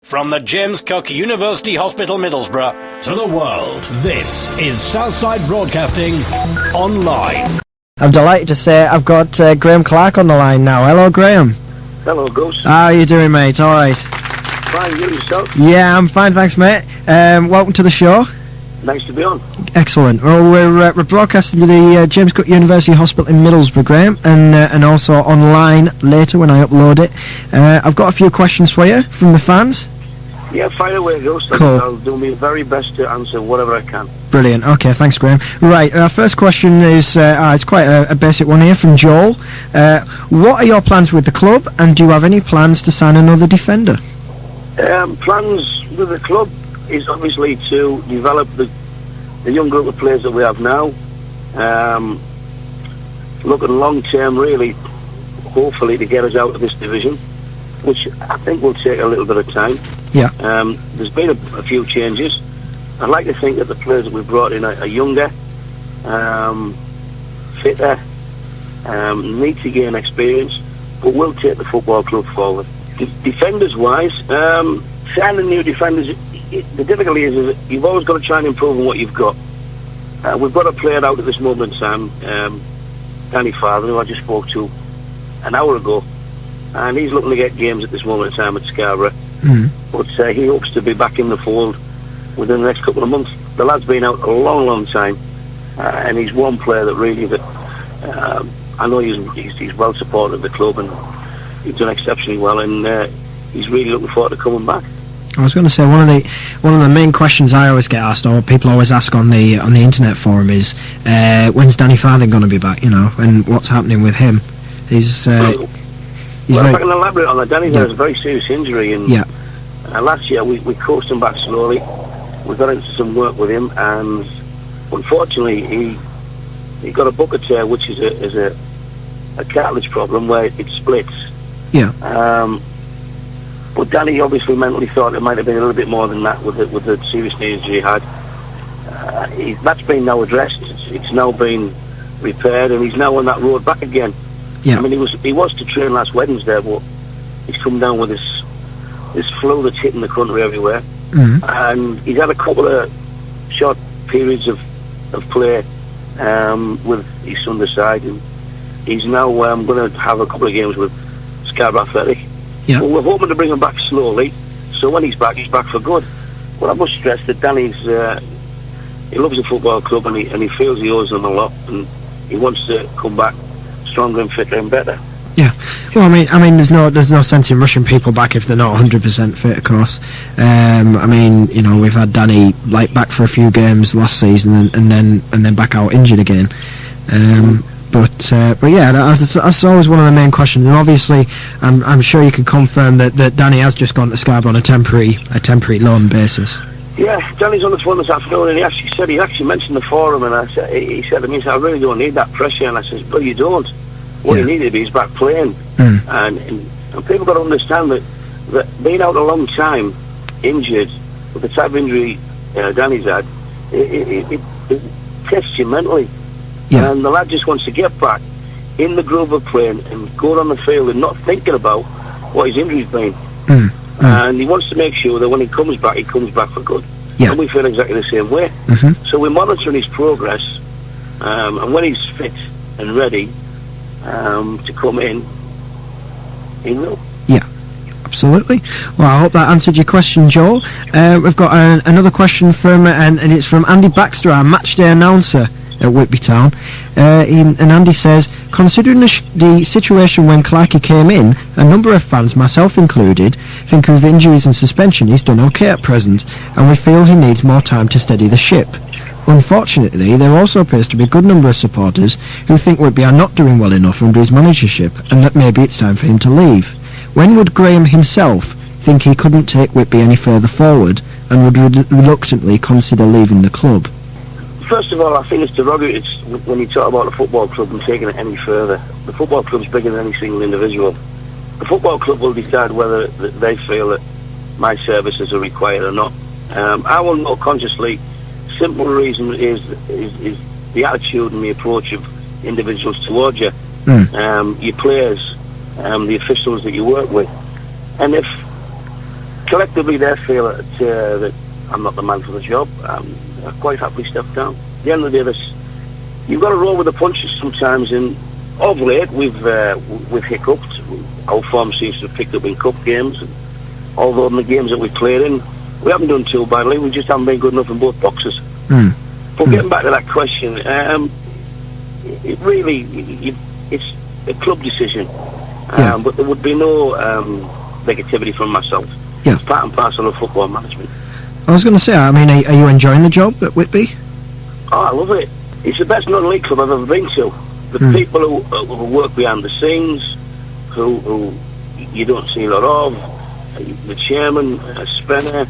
From the James Cook University Hospital, Middlesbrough, to the world, this is Southside Broadcasting Online. I'm delighted to say I've got Graeme Clark on the line now. Hello, Graeme. Hello, Gus. How are you doing, mate? All right. Fine, you yourself? Yeah, I'm fine, thanks, mate. Welcome to the show. Nice to be on. Excellent. Well, we're broadcasting to the James Cook University Hospital in Middlesbrough, Graeme, and also online later when I upload it. I've got a few questions for you from the fans. Yeah, fire away, Gus. Cool. I'll do my very best to answer whatever I can. Brilliant. Okay, thanks, Graeme. Right, our first question is it's quite a basic one here from Joel. What are your plans with the club, and do you have any plans to sign another defender? Plans with the club is obviously to develop the young group of players that we have now. Looking long term, really, hopefully to get us out of this division, which I think will take a little bit of time. Yeah. There's been a few changes. I'd like to think that the players that we've brought in are younger, fitter, need to gain experience, but will take the football club forward. Defenders-wise, signing new defenders, the difficulty is that you've always got to try and improve on what you've got. We've got a player out at this moment in time, Danny Father, who I just spoke to an hour ago, and he's looking to get games at this moment in time at Scarborough. But he hopes to be back in the fold within the next couple of months. The lad's been out a long time, and he's one player that really I know he's well supported the club, and he's done exceptionally well, and he's really looking forward to coming back. I was going to say one of the main questions I always get asked, or people always ask on the internet forum, is when's Danny Farthing going to be back? You know, and what's happening with him? If I can elaborate on that, Danny had a very serious injury, and last year we coached him back slowly. We got into some work with him, and unfortunately he got a bucket tear, which is a cartilage problem where it splits. Yeah. But Danny obviously mentally thought it might have been a little bit more than that with the serious injury he had. That's been now addressed. It's now been repaired, and he's now on that road back again. Yeah. I mean, he was to train last Wednesday, but he's come down with this flu that's hitting the country everywhere. And he's had a couple of short periods of play with his Sunday side, and he's now going to have a couple of games with Scarborough Athletic. Yeah. Well, we're hoping to bring him back slowly, so when he's back for good. But I must stress that Danny's he loves the football club, and he feels he owes them a lot, and he wants to come back stronger and fitter and better. Yeah, well, I mean, there's no sense in rushing people back if they're not 100% fit, of course. I mean, you know, we've had Danny back for a few games last season, and then back out injured again. But yeah, that's always one of the main questions. And obviously, I'm sure you can confirm that Danny has just gone to Scarborough on a temporary loan basis. Yeah, Danny's on the phone this afternoon, and he actually mentioned the forum, and he said to me, I really don't need that pressure, and I said, well, you don't. What you need to be is back playing, and people got to understand that being out a long time, injured, with the type of injury Danny's had, it tests you mentally. Yeah. And the lad just wants to get back in the groove of playing and go on the field and not thinking about what his injury's been. And he wants to make sure that when he comes back for good. Yeah. And we feel exactly the same way. So we're monitoring his progress, and when he's fit and ready to come in, he will. Yeah, absolutely. Well, I hope that answered your question, Joel. We've got another question from, and it's from Andy Baxter, our matchday announcer at Whitby Town, and Andy says, considering the situation when Clarkie came in, a number of fans, myself included, think with injuries and suspension he's done okay at present, and we feel he needs more time to steady the ship. Unfortunately, there also appears to be a good number of supporters who think Whitby are not doing well enough under his managership, and that maybe it's time for him to leave. When would Graeme himself think he couldn't take Whitby any further forward, and would reluctantly consider leaving the club? First of all, I think it's derogatory when you talk about the football club and taking it any further. The football club's bigger than any single individual. The football club will decide whether they feel that my services are required or not. I will know consciously. Simple reason is the attitude and the approach of individuals towards you, your players, the officials that you work with. And if collectively they feel that I'm not the man for the job. I'm quite happily stepped down. At the end of the day, you've got to roll with the punches sometimes, and of late we've hiccuped. Our form seems to have picked up in cup games, and although in the games that we played in, we haven't done too badly. We just haven't been good enough in both boxes. But getting back to that question, it really it's a club decision, but there would be no negativity from myself. It's part and parcel of football management. I was going to say, I mean, are you enjoying the job at Whitby? Oh, I love it. It's the best non-league club I've ever been to. The people who work behind the scenes, who you don't see a lot of, the chairman, Spencer,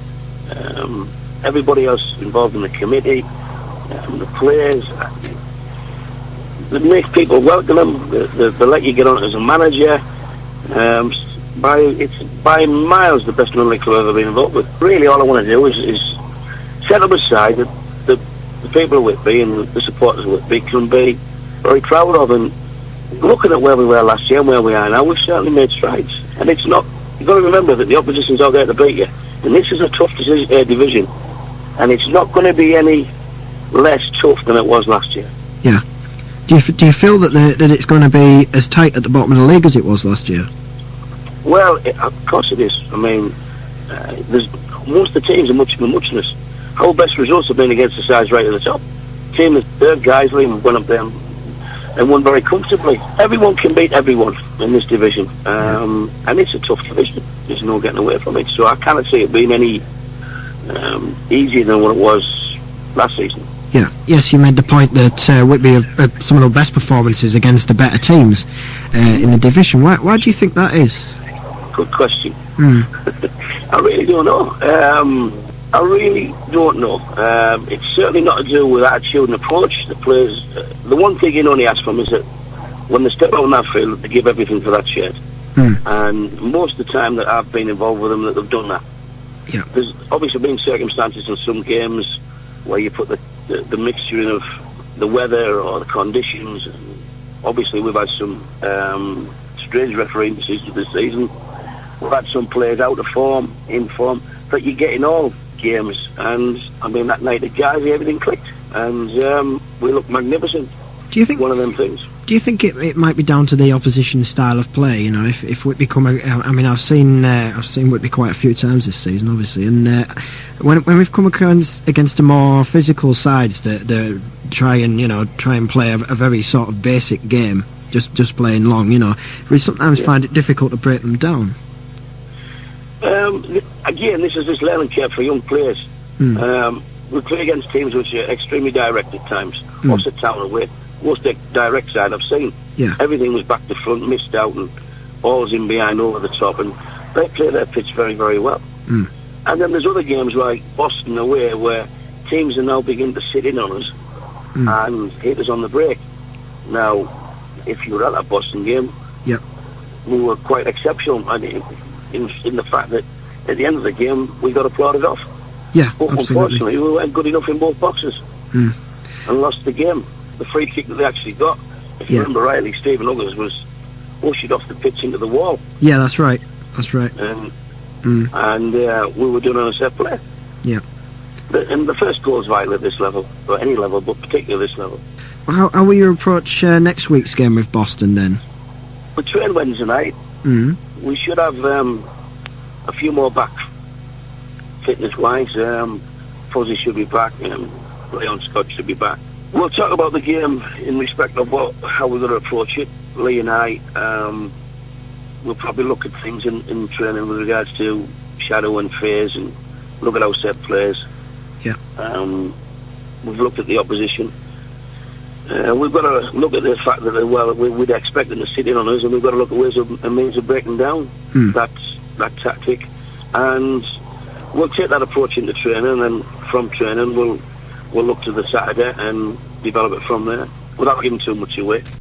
everybody else involved in the committee, the players, they make people welcome them, they let you get on as a manager. It's by miles the best non-league club I've ever been involved with. Really, all I want to do is set up a side that the people of Whitby and the supporters of Whitby can be very proud of. And looking at where we were last year and where we are now, we've certainly made strides. And it's not, you've got to remember that the opposition's out there to beat you. And this is a tough division. And it's not going to be any less tough than it was last year. Yeah. Do you feel that it's going to be as tight at the bottom of the league as it was last year? Well, of course it is. I mean, there's most of the teams are much of a muchness. Our best results have been against the sides right at the top. Team that third Guiseley went up there and won very comfortably. Everyone can beat everyone in this division, and it's a tough division. There's no getting away from it. So I cannot see it being any easier than what it was last season. Yeah. Yes, you made the point that Whitby have some of the best performances against the better teams in the division. Why do you think that is? Good question. I really don't know. It's certainly not to do with attitude and approach. The players, the one thing you can only ask from is that when they step out on that field, they give everything for that shirt. And most of the time that I've been involved with them, that they've done that. Yeah. There's obviously been circumstances in some games where you put the mixture in of the weather or the conditions. And obviously we've had some strange refereeing decisions this season. We've had some players out of form, in form, but you get in all games. And I mean, that night at Guiseley, everything clicked, and we looked magnificent. Do you think one of them things? Do you think it might be down to the opposition's style of play? You know, if Whitby come, I mean, I've seen Whitby quite a few times this season, obviously, and when we've come against the more physical sides that try and play a very sort of basic game, just playing long, you know, we sometimes find it difficult to break them down. Again, this is this learning curve for young players. We play against teams which are extremely direct at times. What's the Town away? Most the direct side I've seen. Yeah. Everything was back to front, missed out, and balls in behind over the top, and they play their pitch very, very well. And then there's other games like Boston away where teams are now beginning to sit in on us and hit us on the break. Now, if you were at that Boston game, we were quite exceptional in the fact that at the end of the game we got applauded off. Yeah, but absolutely. Unfortunately, we weren't good enough in both boxes and lost the game. The free kick that they actually got, if you remember rightly, Stephen Uggers was ushered off the pitch into the wall. Yeah, that's right. That's right. And we were doing on a set play. Yeah. And the first goal is vital at this level, or any level, but particularly this level. How will you approach next week's game with Boston then? We train Wednesday night. We should have a few more back, fitness-wise. Fuzzy should be back. Leon Scott should be back. We'll talk about the game in respect of how we're going to approach it. Lee and I will probably look at things in training with regards to shadow and phase and look at our set plays. Yeah. We've looked at the opposition. We've got to look at the fact that we'd expect them to sit in on us, and we've got to look at ways and means of breaking down that tactic. And we'll take that approach into training, and then from training we'll look to the Saturday and develop it from there without giving too much away.